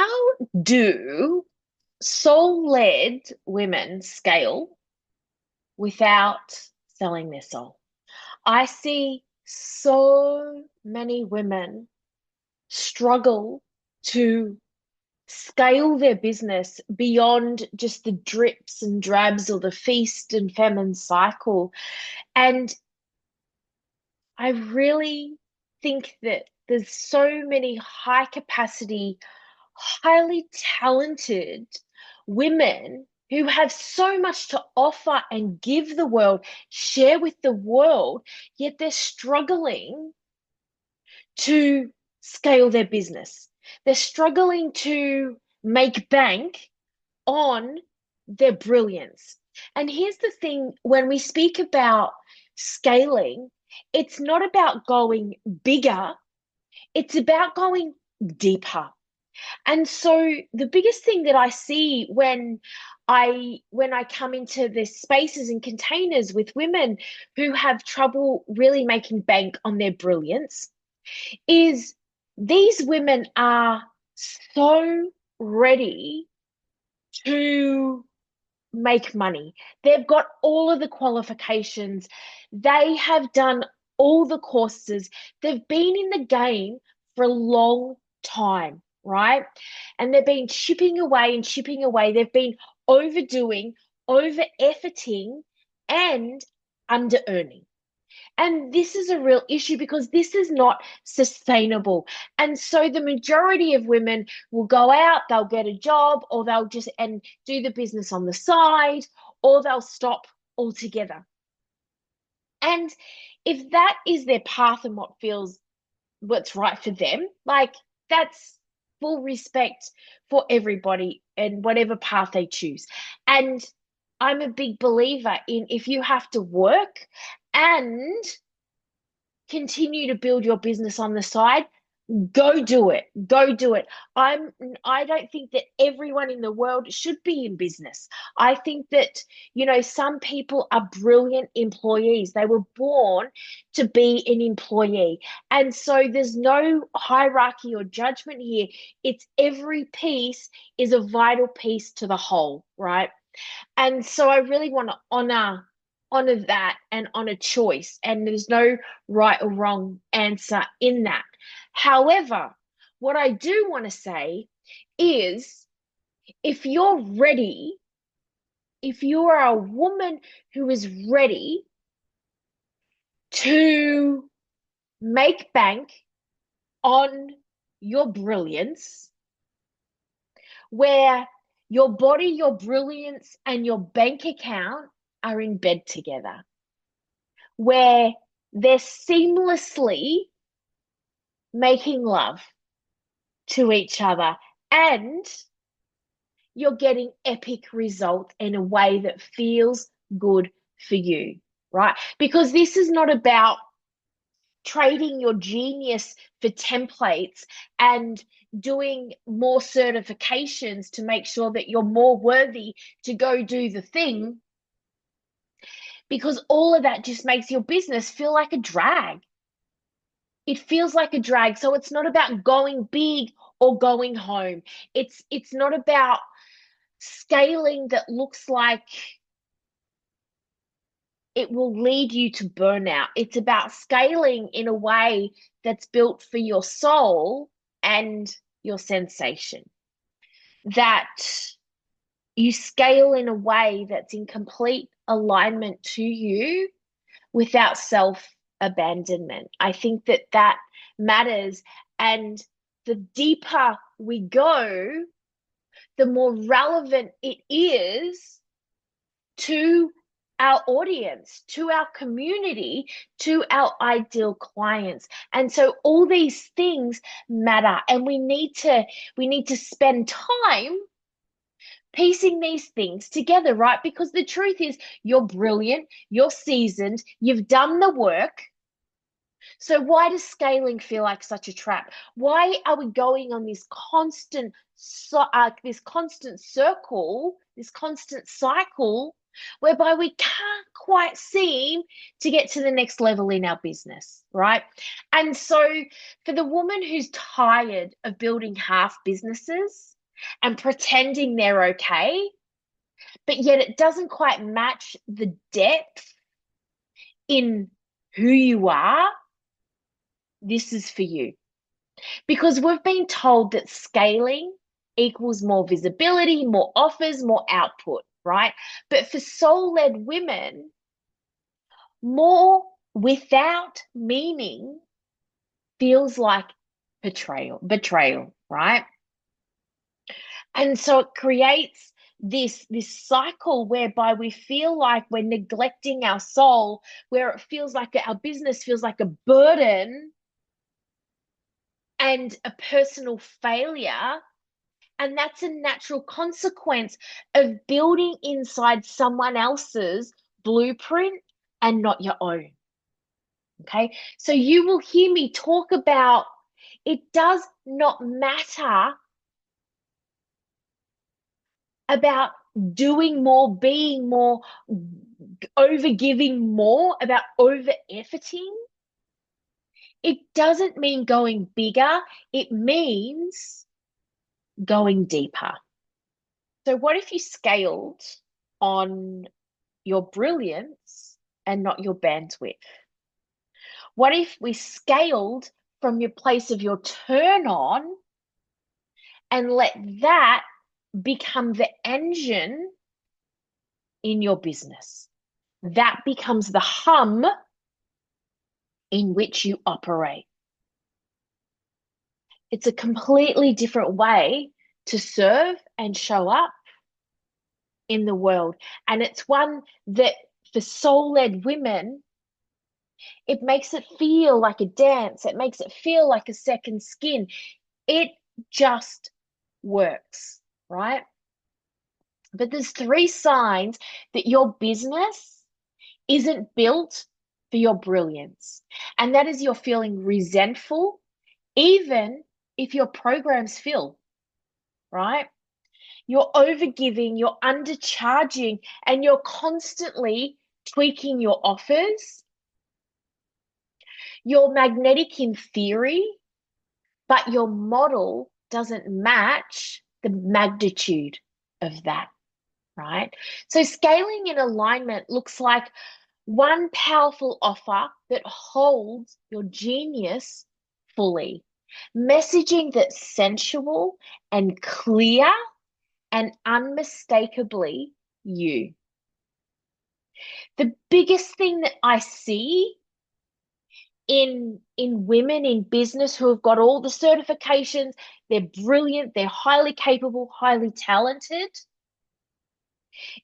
How do soul-led women scale without selling their soul? I see so many women struggle to scale their business beyond just the drips and drabs or the feast and famine cycle. And I really think that there's so many high capacity, highly talented women who have so much to offer and give the world, share with the world, yet they're struggling to scale their business. They're struggling to make bank on their brilliance. And here's the thing, when we speak about scaling, it's not about going bigger, it's about going deeper. And so the biggest thing that I see when I come into the spaces and containers with women who have trouble really making bank on their brilliance is these women are so ready to make money. They've got all of the qualifications. They have done all the courses. They've been in the game for a long time, right? And they've been chipping away and chipping away. They've been overdoing, over efforting, and under earning. And this is a real issue because this is not sustainable. And so the majority of women will go out, they'll get a job, or they'll just and do the business on the side, or they'll stop altogether. And if that is their path and what's right for them, like that's full respect for everybody and whatever path they choose. And I'm a big believer in if you have to work and continue to build your business on the side, go do it. Go do it. I don't think that everyone in the world should be in business. I think that, some people are brilliant employees. They were born to be an employee. And so there's no hierarchy or judgment here. It's every piece is a vital piece to the whole, right? And so I really want to honor that and honor choice. And there's no right or wrong answer in that. However, what I do want to say is if you're ready, if you are a woman who is ready to make bank on your brilliance, where your body, your brilliance, and your bank account are in bed together, where they're seamlessly making love to each other and you're getting epic results in a way that feels good for you, right? Because this is not about trading your genius for templates and doing more certifications to make sure that you're more worthy to go do the thing, because all of that just makes your business feel like a drag. It feels like a drag. So it's not about going big or going home. It's not about scaling that looks like it will lead you to burnout. It's about scaling in a way that's built for your soul and your sensation. That you scale in a way that's in complete alignment to you without self abandonment. I think that that matters. And the deeper we go, the more relevant it is to our audience, to our community, to our ideal clients. And so all these things matter, and we need to spend time piecing these things together, right? Because the truth is you're brilliant, you're seasoned, you've done the work. So why does scaling feel like such a trap? Why are we going on this constant circle, this constant cycle whereby we can't quite seem to get to the next level in our business, right? And so, for the woman who's tired of building half businesses and pretending they're okay, but yet it doesn't quite match the depth in who you are, this is for you. Because we've been told that scaling equals more visibility, more offers, more output, right? But for soul led women, more without meaning feels like betrayal, right? And so it creates this cycle whereby we feel like we're neglecting our soul, where it feels like our business feels like a burden and a personal failure. And that's a natural consequence of building inside someone else's blueprint and not your own. Okay. So you will hear me talk about it does not matter about doing more, being more, over giving more, about over efforting. It doesn't mean going bigger, it means going deeper. So, what if you scaled on your brilliance and not your bandwidth? What if we scaled from your place of your turn on and let that become the engine in your business? That becomes the hum in which you operate. It's a completely different way to serve and show up in the world. And it's one that for soul led women, it makes it feel like a dance. It makes it feel like a second skin. It just works, right? But there's three signs that your business isn't built for your brilliance. And that is you're feeling resentful, even if your programs fill, right? You're overgiving, you're undercharging, and you're constantly tweaking your offers. You're magnetic in theory, but your model doesn't match the magnitude of that, right? So scaling in alignment looks like one powerful offer that holds your genius fully. Messaging that's sensual and clear and unmistakably you. The biggest thing that I see in women in business who have got all the certifications, they're brilliant, they're highly capable, highly talented,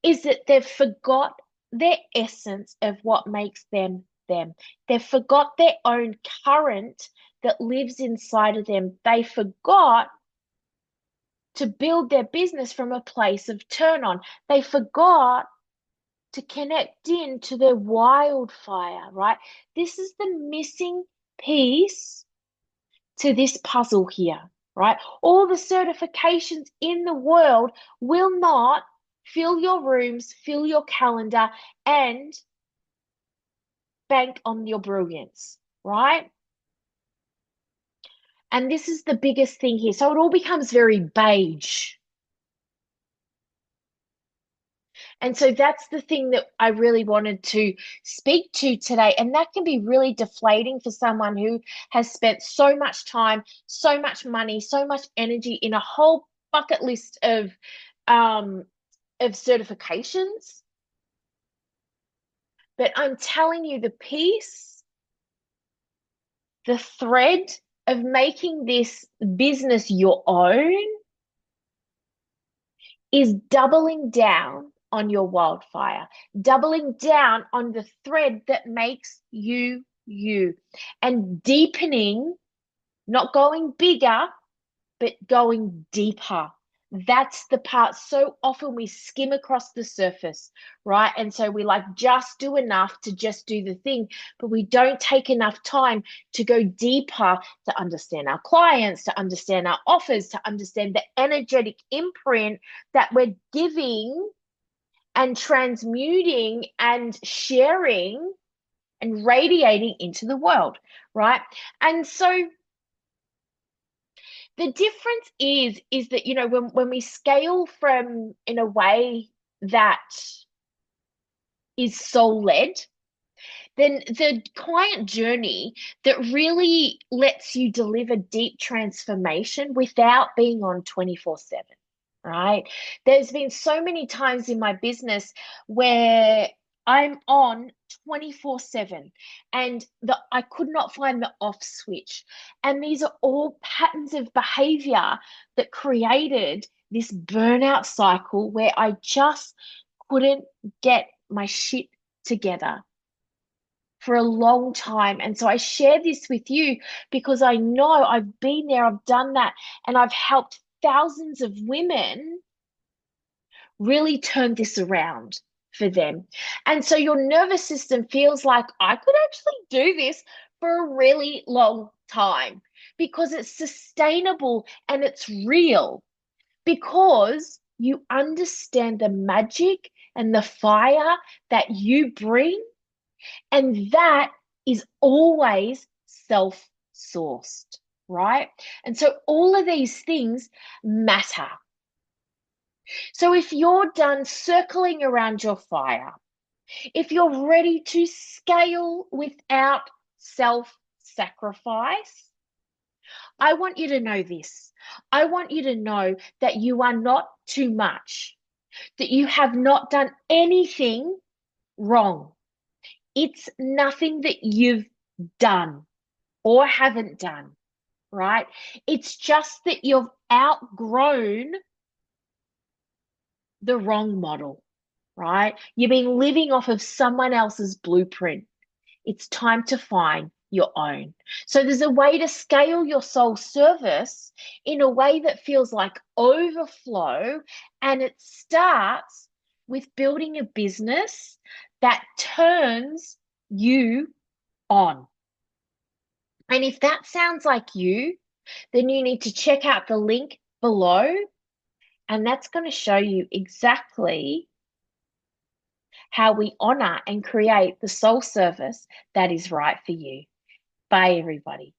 is that they've forgot their essence of what makes them them. They've forgot their own current that lives inside of them. They forgot to build their business from a place of turn on. They forgot to connect in to their wildfire, right? This is the missing piece to this puzzle here, right? All the certifications in the world will not fill your rooms, fill your calendar, and bank on your brilliance, right? And this is the biggest thing here. So it all becomes very beige. And so that's the thing that I really wanted to speak to today. And that can be really deflating for someone who has spent so much time, so much money, so much energy in a whole bucket list um of certifications. But I'm telling you, the piece, the thread of making this business your own is doubling down on your wildfire, doubling down on the thread that makes you you, and deepening, not going bigger, but going deeper. That's the part. So often we skim across the surface, right? And so we like just do enough to just do the thing, but we don't take enough time to go deeper to understand our clients, to understand our offers, to understand the energetic imprint that we're giving and transmuting and sharing and radiating into the world, right? And so the difference is that, when we scale from in a way that is soul led, then the client journey that really lets you deliver deep transformation without being on 24/7, right? There's been so many times in my business where I'm on 24/7 and I could not find the off switch. And these are all patterns of behavior that created this burnout cycle where I just couldn't get my shit together for a long time. And so I share this with you because I know I've been there, I've done that, and I've helped thousands of women really turn this around for them. And so your nervous system feels like I could actually do this for a really long time because it's sustainable and it's real, because you understand the magic and the fire that you bring, and that is always self-sourced, right? And so all of these things matter. So if you're done circling around your fire, if you're ready to scale without self-sacrifice, I want you to know this. I want you to know that you are not too much, that you have not done anything wrong. It's nothing that you've done or haven't done, right? It's just that you've outgrown the wrong model, right? You've been living off of someone else's blueprint. It's time to find your own. So there's a way to scale your soul service in a way that feels like overflow, and it starts with building a business that turns you on. And if that sounds like you, then you need to check out the link below, and that's going to show you exactly how we honor and create the soul service that is right for you. Bye, everybody.